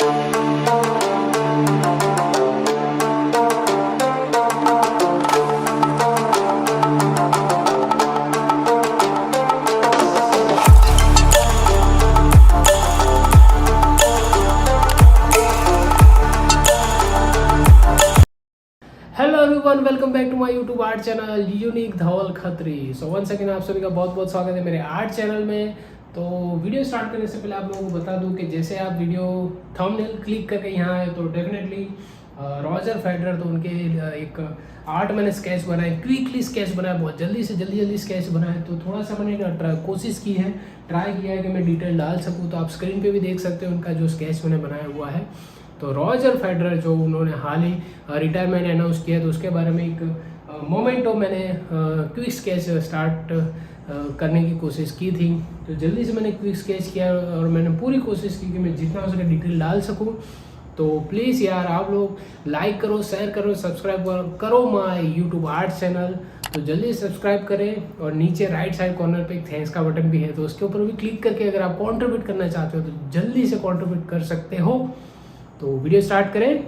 Hello everyone, welcome back to my YouTube art channel unique Dhaval Khatri. So one second, आप सभी का बहुत बहुत स्वागत है मेरे आर्ट चैनल में। तो वीडियो स्टार्ट करने से पहले आप लोगों को बता दूं कि जैसे आप वीडियो थंबनेल क्लिक करके यहाँ आए तो डेफिनेटली रॉजर फेडरर, तो उनके एक आर्ट मैंने स्केच बनाया, क्विकली स्केच बनाया, बहुत जल्दी स्केच बनाया। तो थोड़ा सा मैंने कोशिश की है, ट्राई किया है कि मैं डिटेल डाल सकूँ। तो आप स्क्रीन पे भी देख सकते हो उनका जो स्केच मैंने बनाया हुआ है। तो रॉजर फेडरर जो उन्होंने हाल ही रिटायरमेंट अनाउंस किया, तो उसके बारे में एक मोमेंटो मैंने क्विक स्केच स्टार्ट करने की कोशिश की थी। तो जल्दी से मैंने क्विक स्केच किया और मैंने पूरी कोशिश की कि मैं जितना हो सके डिटेल डाल सकूं। तो प्लीज़ यार, आप लोग लाइक करो, शेयर करो, सब्सक्राइब करो माय यूट्यूब आर्ट चैनल। तो जल्दी सब्सक्राइब करें और नीचे राइट साइड कॉर्नर पे एक थैंक्स का बटन भी है, तो उसके ऊपर भी क्लिक करके अगर आप कॉन्ट्रीब्यूट करना चाहते हो तो जल्दी से कॉन्ट्रीब्यूट कर सकते हो। तो वीडियो स्टार्ट करें।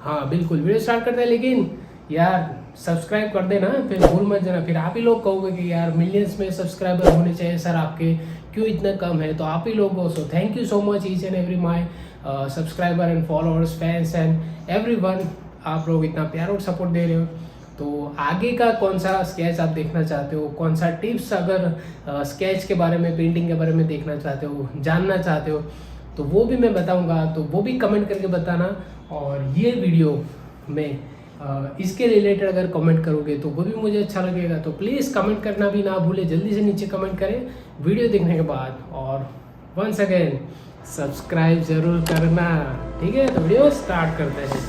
हाँ बिल्कुल, वीडियो स्टार्ट करते हैं, लेकिन यार सब्सक्राइब कर देना, फिर भूल मत जाना। फिर आप ही लोग कहोगे कि यार मिलियंस में सब्सक्राइबर होने चाहिए सर, आपके क्यों इतना कम है। तो आप ही लोग हो। So thank you so much each and every my subscriber and followers, fans and everyone. आप लोग इतना प्यार और सपोर्ट दे रहे हो। तो आगे का कौन सा स्केच आप देखना चाहते हो, कौन सा टिप्स अगर स्केच के बारे में, पेंटिंग के बारे में देखना चाहते हो, जानना चाहते हो, तो वो भी मैं बताऊंगा। तो वो भी कमेंट करके बताना। और ये वीडियो में इसके रिलेटेड अगर कमेंट करोगे तो वो भी मुझे अच्छा लगेगा। तो प्लीज़ कमेंट करना भी ना भूले, जल्दी से नीचे कमेंट करें वीडियो देखने के बाद। और वंस अगेन सब्सक्राइब जरूर करना, ठीक है। तो वीडियो स्टार्ट करते हैं।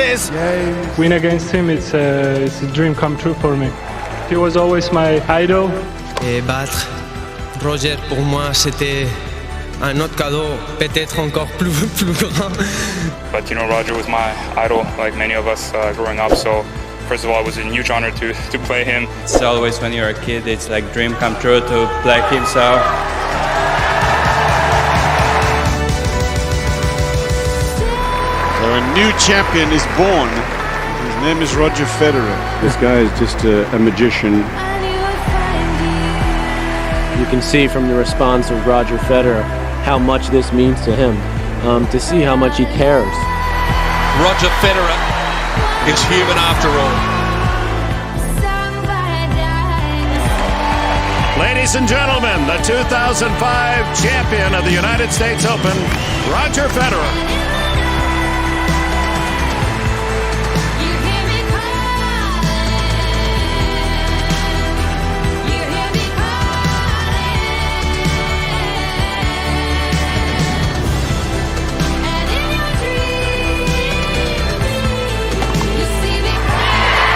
it is. Win against him, it's a dream come true for me. He was always my idol. Et battre Roger, pour moi, c'était un autre cadeau, peut-être encore plus grand. But you know, Roger was my idol, like many of us growing up. So first of all, it was a huge honor to play him. It's always when you're a kid, it's like dream come true to play him. So a new champion is born. His name is Roger Federer. This guy is just a magician. You can see from the response of Roger Federer how much this means to him, to see how much he cares. Roger Federer is human after all. Ladies and gentlemen, the 2005 champion of the United States Open, Roger Federer.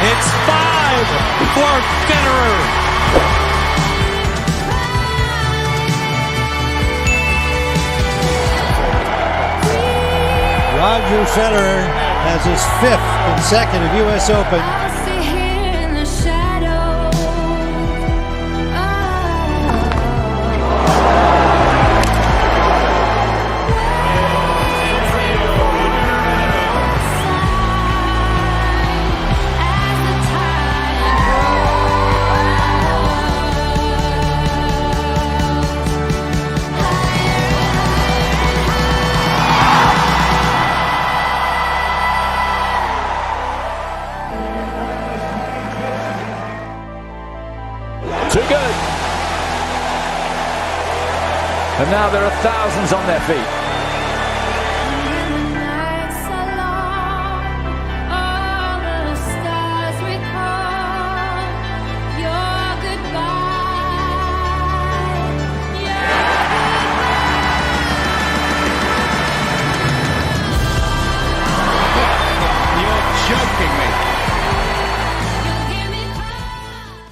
It's 5 for Federer. Roger Federer has his 5th consecutive U.S. Open. Too good. And now there are thousands on their feet.